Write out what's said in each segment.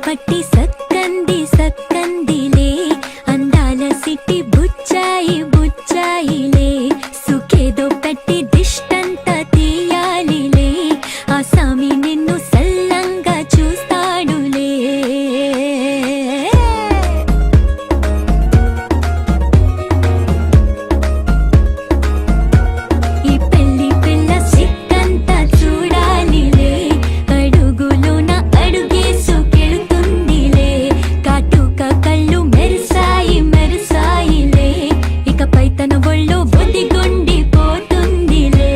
పట్టి సక్కంది సక్కందిలే అందాల సిట్టి బుచ్చాయి బుచ్చాయిలే సుఖేదో పెట్టి దిష్టంతా తీయాలిలే ఆ సామి నిన్ను సల్లంగా చూస్తాడులే ఈ పెళ్లి పిల్ల సిక్కంతా చూడాలిలే అడుగులోన అడుగేసు తన ఒళ్ళో బొద్దిగుండి పోతుందిలే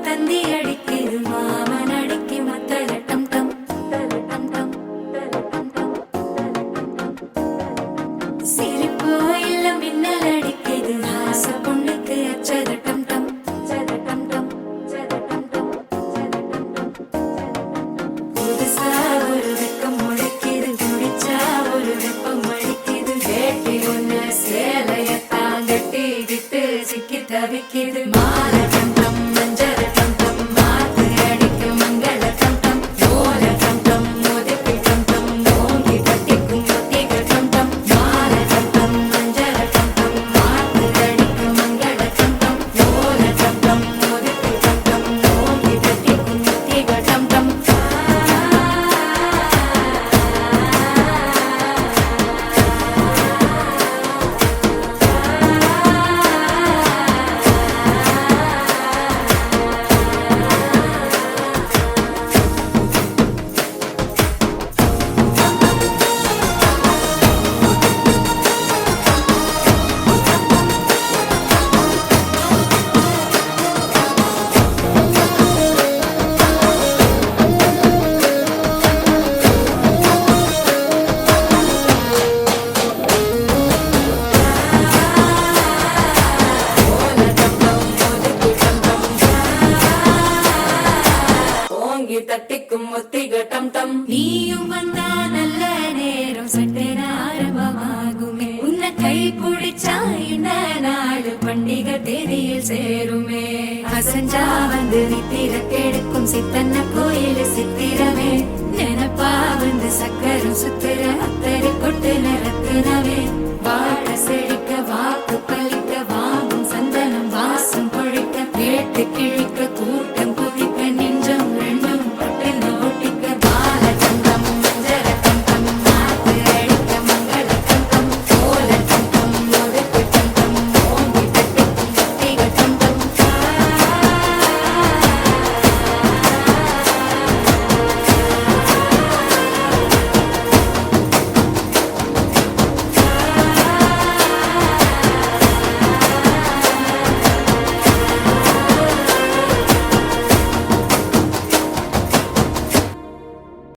தந்தி அடிக்குது மாமன் அடிக்கி மத்தல டம் டம் டம் டம் சிரிப்பு இல்ல மின்னல் அடிக்குது ஆச பொண்ணுக்கு அச்சத டம் டம் டம் டம் புதுசா ஒரு வெக்கம் முளைக்குது குடிச்சா ஒரு வெப்பம் அடிக்குது வேட்டி ஒண்ணு சேலைய தாங்கட்டி விட்டு சிக்கி தவிக்குது மால டம் டம் மஞ்சள் தட்டிக்கும் ஒத்திக டம் டம் நீயும் வந்தா நல்ல நேரம் சட்டென ஆரம்பமாகுமே உன்னை கை பிடிச்சா இந்த நாடு பண்டிகை தேதியில் சேருமே அசஞ்சா வந்து நித்திர கெடுக்கும் சித்தன்ன கோயில் சித்திரமே நினப்பா வந்து சக்கரம் சுத்திர அத்தை